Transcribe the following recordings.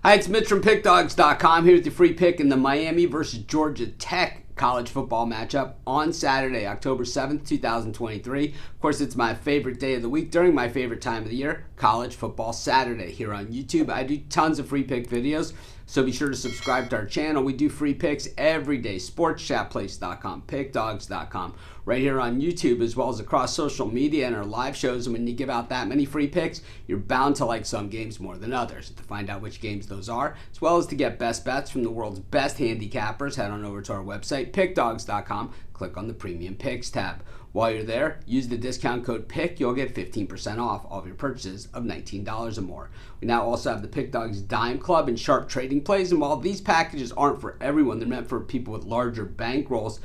Hi, it's Mitch from Pickdawgz.com here with your free pick in the Miami versus Georgia Tech college football matchup on Saturday, October 7th, 2023. Of course, it's my favorite day of the week during my favorite time of the year, College Football Saturday here on YouTube. I do tons of free pick videos, so be sure to subscribe to our channel. We do free picks every day, sportschatplace.com, pickdawgz.com, right here on YouTube, as well as across social media and our live shows. And when you give out that many free picks, you're bound to like some games more than others. To find out which games those are, as well as to get best bets from the world's best handicappers, head on over to our website, pickdawgz.com. Click on the Premium Picks tab. While you're there, use the discount code PICK. You'll get 15% off all of your purchases of $19 or more. We now also have the Pick Dawgz Dime Club and Sharp Trading Plays. And while these packages aren't for everyone, they're meant for people with larger bankrolls.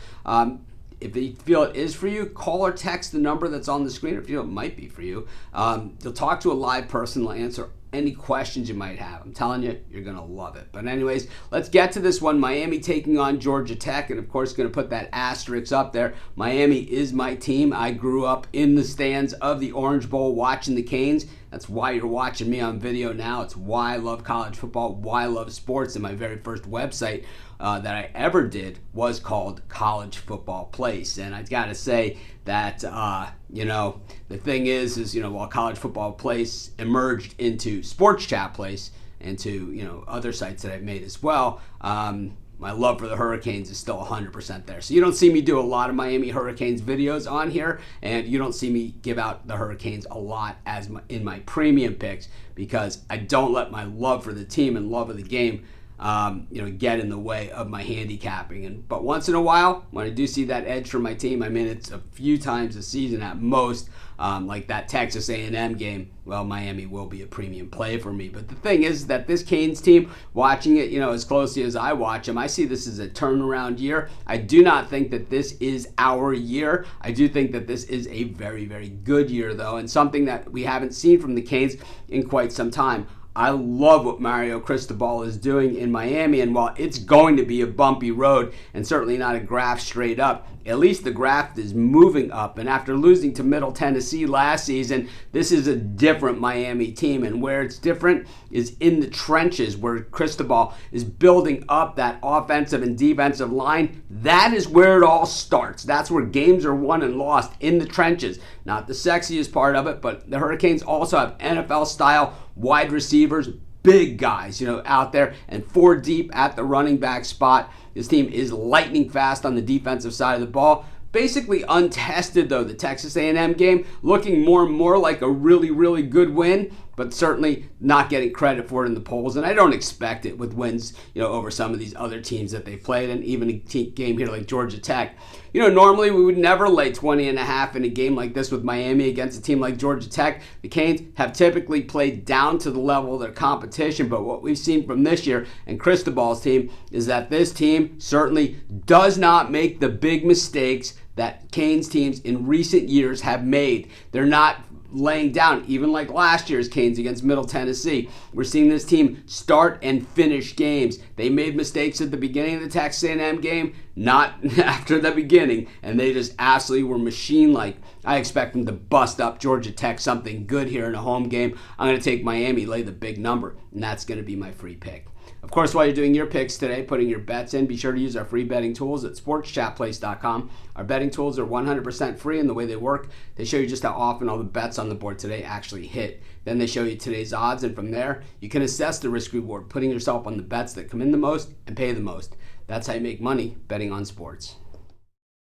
If you feel it is for you, call or text the number that's on the screen. If you feel it might be for you, you'll talk to a live person. They'll answer any questions you might have. I'm telling you, you're going to love it. But anyways, let's get to this one. Miami taking on Georgia Tech, and of course going to put that asterisk up there. Miami is my team. I grew up in the stands of the Orange Bowl watching the Canes. That's why you're watching me on video now. It's why I love college football, why I love sports. And my very first website that I ever did was called College Football Place. And I got to say that, the thing is, while College Football Place emerged into Sports Chat Place and to, other sites that I've made as well, my love for the Hurricanes is still 100% there. So you don't see me do a lot of Miami Hurricanes videos on here, and you don't see me give out the Hurricanes a lot in my premium picks, because I don't let my love for the team and love of the game get in the way of my handicapping. But once in a while, when I do see that edge from my team, it's a few times a season at most, like that Texas A&M game, well, Miami will be a premium play for me. But the thing is that this Canes team, watching it, as closely as I watch them, I see this as a turnaround year. I do not think that this is our year. I do think that this is a very, very good year, though, and something that we haven't seen from the Canes in quite some time. I love what Mario Cristobal is doing in Miami, and while it's going to be a bumpy road and certainly not a graph straight up, at least the graph is moving up. And after losing to Middle Tennessee last season, this is a different Miami team, and where it's different is in the trenches, where Cristobal is building up that offensive and defensive line. That is where it all starts. That's where games are won and lost, in the trenches. Not the sexiest part of it, but the Hurricanes also have NFL-style wide receivers, big guys, out there, and 4 deep at the running back spot. This team is lightning fast on the defensive side of the ball. Basically untested, though. The Texas A&M game looking more and more like a really, really good win, but certainly not getting credit for it in the polls. And I don't expect it with wins, over some of these other teams that they've played, and even a game here like Georgia Tech. Normally we would never lay 20.5 in a game like this with Miami against a team like Georgia Tech. The Canes have typically played down to the level of their competition, but what we've seen from this year and Cristobal's team is that this team certainly does not make the big mistakes that Canes teams in recent years have made. They're not laying down, even like last year's Canes against Middle Tennessee. We're seeing this team start and finish games. They made mistakes at the beginning of the Texas A&M game, not after the beginning, and they just absolutely were machine-like. I expect them to bust up Georgia Tech something good here in a home game. I'm going to take Miami, lay the big number, and that's going to be my free pick. Of course, while you're doing your picks today, putting your bets in, be sure to use our free betting tools at sportschatplace.com. Our betting tools are 100% free, and the way they work, they show you just how often all the bets on the board today actually hit. Then they show you today's odds, and from there, you can assess the risk-reward, putting yourself on the bets that come in the most and pay the most. That's how you make money betting on sports.